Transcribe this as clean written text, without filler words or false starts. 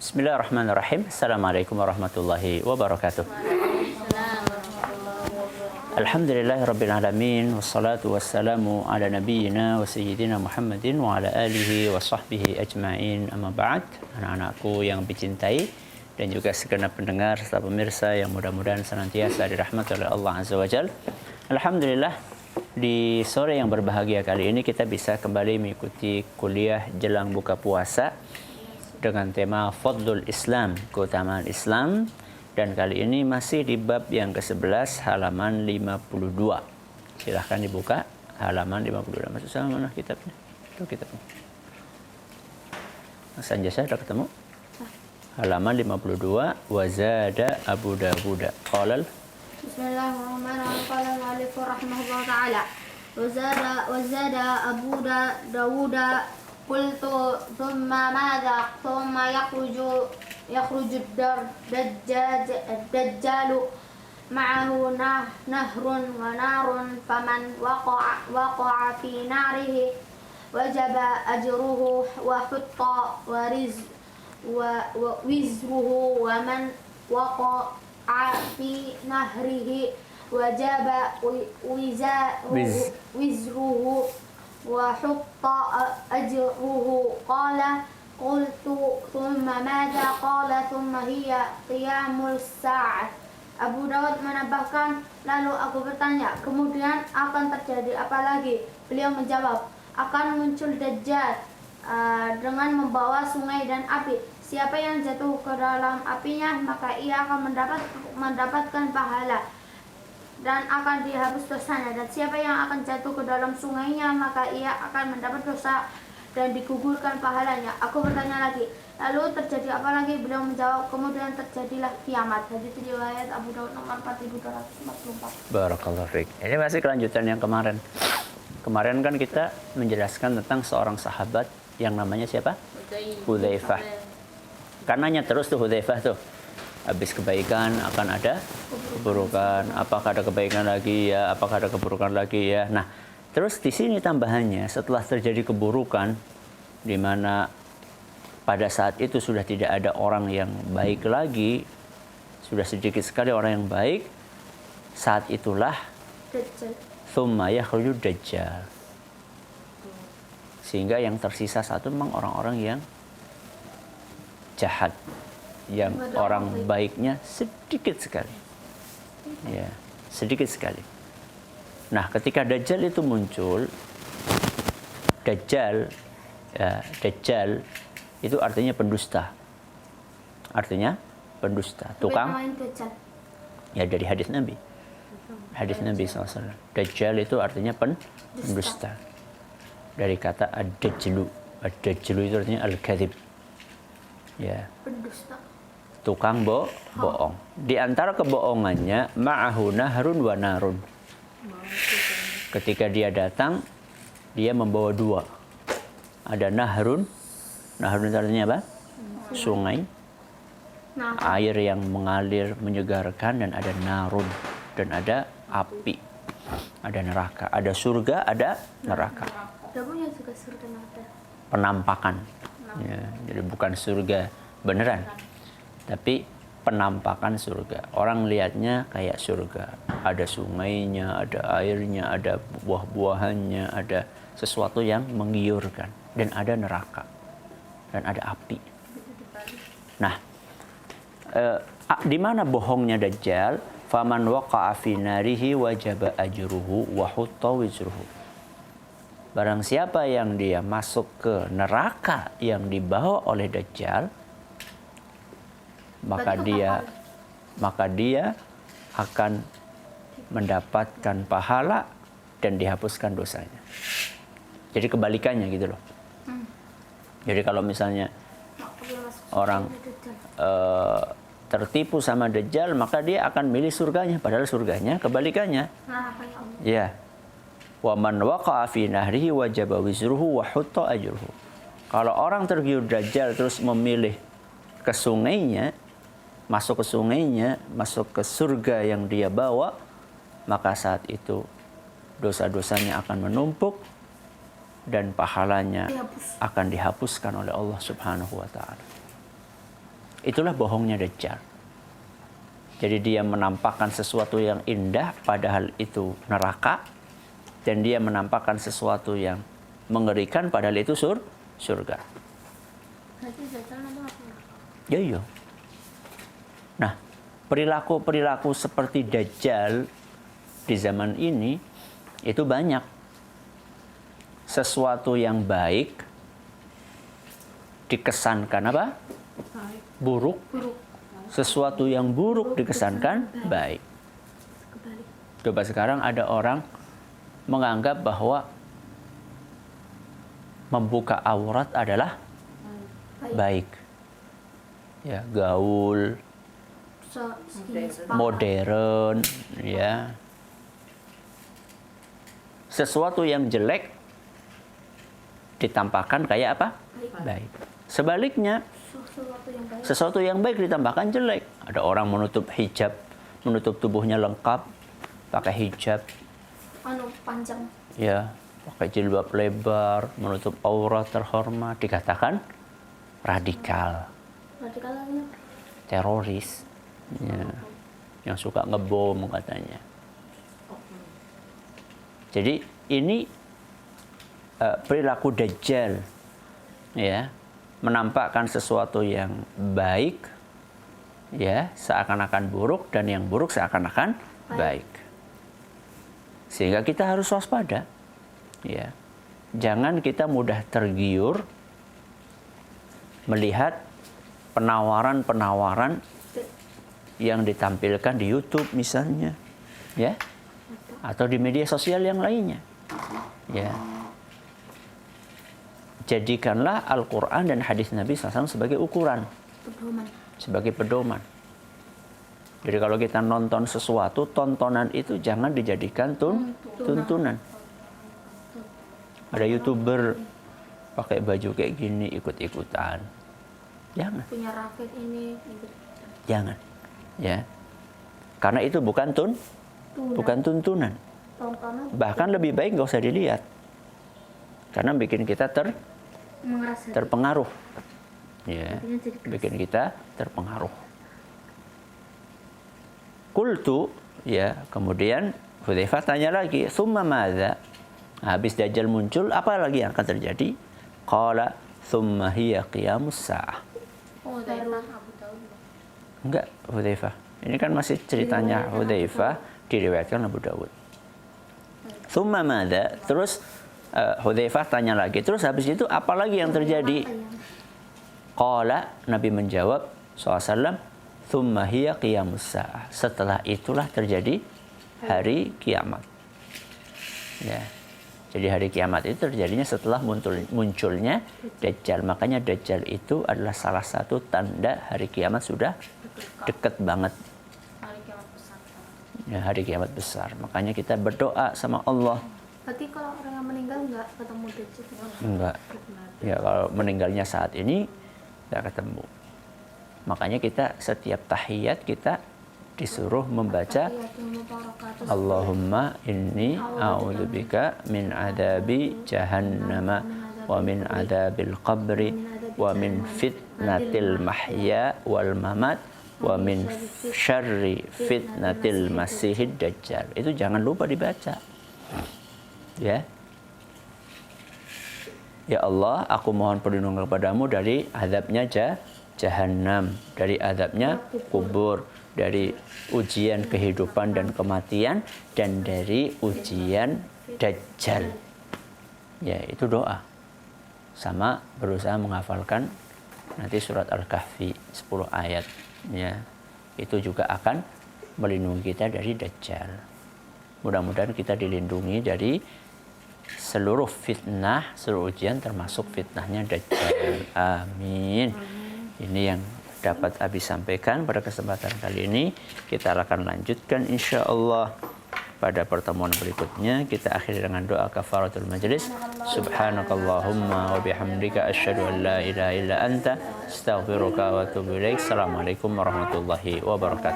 Bismillahirrahmanirrahim. Assalamualaikum warahmatullahi wabarakatuh. Alhamdulillahirabbil alamin wassalatu wassalamu ala nabiyyina wa sayyidina Muhammadin wa ala alihi wa sahbihi ajmain. Amma ba'd. Anak-anakku yang dicintai dan juga segenap pendengar serta pemirsa yang mudah-mudahan senantiasa dirahmati oleh Allah Azza wa Jalla. Alhamdulillah, di sore yang berbahagia kali ini kita bisa kembali mengikuti kuliah jelang buka puasa dengan tema Fadlul Islam, keutamaan Islam, dan kali ini masih di bab yang ke-11 halaman 52. Silahkan dibuka halaman 52. Maksud sama mana kitabnya? Itu kitabnya. Mas Anjasa sudah ketemu? Halaman 52. Wazada Abu Dawud. Qalal. Bismillahirrahmanirrahim. Qala al-mu'allif rahimahullah ta'ala. Wazada Abu Dawud. قلت ثم ماذا ثم يخرج الدجال معه نهر ونار فمن وقع في ناره وجب أجره وحط وزره ومن وقع في نهره وجب وزره وحط أجره. قال قلت ثم ماذا؟ قال ثم هي قيام الساعة. Abu Dawud menambahkan, lalu aku bertanya, kemudian akan terjadi apa lagi? Beliau menjawab, akan muncul Dajjal dengan membawa sungai dan api. Siapa yang jatuh ke dalam apinya, maka ia akan mendapatkan pahala dan akan dihapus dosanya, dan siapa yang akan jatuh ke dalam sungainya maka ia akan mendapat dosa dan digugurkan pahalanya. Aku bertanya lagi, lalu terjadi apa lagi? Beliau menjawab, kemudian terjadilah kiamat. Hadits riwayat Abu Dawud nomor 4244. Barakallahu fiik. Ini masih kelanjutan yang kemarin. Kemarin kan kita menjelaskan tentang seorang sahabat yang namanya siapa? Hudzaifah. Karenanya terus tuh Hudzaifah tuh. Habis kebaikan akan ada keburukan. Apakah ada kebaikan lagi ya? Apakah ada keburukan lagi ya? Nah, terus di sini tambahannya, setelah terjadi keburukan, di mana pada saat itu sudah tidak ada orang yang baik lagi, sudah sedikit sekali orang yang baik, saat itulah tsumma yakhruju Dajjal. Sehingga yang tersisa satu memang orang-orang yang jahat, yang orang baiknya sedikit sekali, ya, sedikit sekali. Nah, ketika Dajjal itu muncul, Dajjal itu artinya pendusta, tukang. Ya, dari hadis Nabi SAW. Dajjal itu artinya pendusta. Dari kata ad-dajjalu itu artinya al-kadzib, ya, pendusta, tukang bohong. Di antara kebohongannya, ma'ahu nahrun wa narun. Ketika dia datang, dia membawa dua. Ada nahrun artinya apa? Sungai, air yang mengalir menyegarkan, dan ada narun, dan ada api, ada neraka, ada surga, ada neraka. Penampakan, ya, jadi bukan surga beneran, tapi penampakan surga. Orang lihatnya kayak surga. Ada sungainya, ada airnya, ada buah-buahannya, ada sesuatu yang menggiurkan. Dan ada neraka. Dan ada api. Nah, di mana bohongnya Dajjal? Faman waqa'a fi narihi wajaba ajruhu wa hutta wizruhu. Barang siapa yang dia masuk ke neraka yang dibawa oleh Dajjal, maka dia akan mendapatkan pahala dan dihapuskan dosanya. Jadi kebalikannya gitu loh. Jadi kalau misalnya orang tertipu sama Dajjal, maka dia akan milih surganya, padahal surganya kebalikannya. Ya. Wa man waqa'a fi nahrihi wajaba wizruhu wa hutta ajruhu. Kalau orang tergiur Dajjal terus memilih ke sungainya, masuk ke surga yang dia bawa, maka saat itu dosa-dosanya akan menumpuk dan pahalanya akan dihapuskan oleh Allah Subhanahu wa taala. Itulah bohongnya Dajjal. Jadi dia menampakkan sesuatu yang indah padahal itu neraka, dan dia menampakkan sesuatu yang mengerikan padahal itu surga. Berarti Dajjal itu apa? Iya. Nah, perilaku-perilaku seperti Dajjal di zaman ini itu banyak. Sesuatu yang baik dikesankan apa? Baik. Buruk. Buruk. Sesuatu yang buruk dikesankan baik. Kebalik. Coba sekarang ada orang menganggap bahwa membuka aurat adalah baik. Ya, gaul, modern, ya. Sesuatu yang jelek ditampakkan kayak apa? Baik. Sebaliknya, sesuatu yang baik ditampakkan jelek. Ada orang menutup hijab, menutup tubuhnya lengkap, pakai hijab, Panjang. ya, pakai jilbab lebar, menutup aurat terhormat, dikatakan radikal, Radikalnya teroris, ya, yang suka ngebom katanya. Jadi ini perilaku Dajjal, ya, menampakkan sesuatu yang baik, ya, seakan-akan buruk, dan yang buruk seakan-akan baik. Sehingga kita harus waspada, ya. Jangan kita mudah tergiur melihat penawaran-penawaran yang ditampilkan di YouTube misalnya, ya, atau di media sosial yang lainnya, ya. Jadikanlah Al-Quran dan hadis Nabi SAW sebagai ukuran, sebagai pedoman. Jadi kalau kita nonton sesuatu, tontonan itu jangan dijadikan tuntunan. Ada YouTuber pakai baju kayak gini ikut-ikutan, jangan. Punya raket ini. Jangan, ya. Karena itu bukan bukan tuntunan. Bahkan lebih baik nggak usah dilihat, karena bikin kita terpengaruh, ya, bikin kita terpengaruh. Qultu, ya, kemudian Hudzaifah tanya lagi, "Tsumma madza?" Habis Dajjal muncul, apa lagi yang akan terjadi? Qala, "Tsumma hiya qiyamus sa'ah." Oh, dari Enggak, Hudzaifah. Ini kan masih ceritanya Hudzaifah, diriwayatkan Abu Dawud. Tsumma madza? Terus Hudzaifah tanya lagi, terus habis itu apa lagi yang terjadi? Qala, Nabi menjawab SAW, "Tsumma hiya qiyamus sa'ah." Setelah itulah terjadi hari kiamat. Ya. Jadi hari kiamat itu terjadinya setelah munculnya Dajjal. Makanya Dajjal itu adalah salah satu tanda hari kiamat sudah dekat banget. hari kiamat besar. Ya, hari kiamat besar. Makanya kita berdoa sama Allah. Berarti kalau orang yang meninggal nggak ketemu Dajjal? Enggak. Ya, kalau meninggalnya saat ini nggak ketemu. Makanya kita setiap tahiyat kita disuruh membaca Allahumma inni a'udzubika min adabi jahannama wa min adabil qabri wa min fitnatil mahya wal mamat wa min syarri fitnatil masihid dajjal. Itu jangan lupa dibaca. Ya. Ya Allah, aku mohon perlindungan kepadamu dari azabnya jahannam, dari azabnya kubur, dari ujian kehidupan dan kematian, dan dari ujian Dajjal. Ya, itu doa. Sama berusaha menghafalkan nanti surat Al-Kahfi 10 ayat. Ya, itu juga akan melindungi kita dari Dajjal. Mudah-mudahan kita dilindungi dari seluruh fitnah, seluruh ujian, termasuk fitnahnya Dajjal. Amin. Ini yang dapat Abi sampaikan pada kesempatan kali ini. Kita akan lanjutkan insya Allah pada pertemuan berikutnya. Kita akhiri dengan doa kafaratul majlis. Subhanakallahumma wa bihamdika asyhadu an la ilaha illa anta astaghfiruka wa atubu ilaik. Assalamualaikum warahmatullahi wabarakatuh.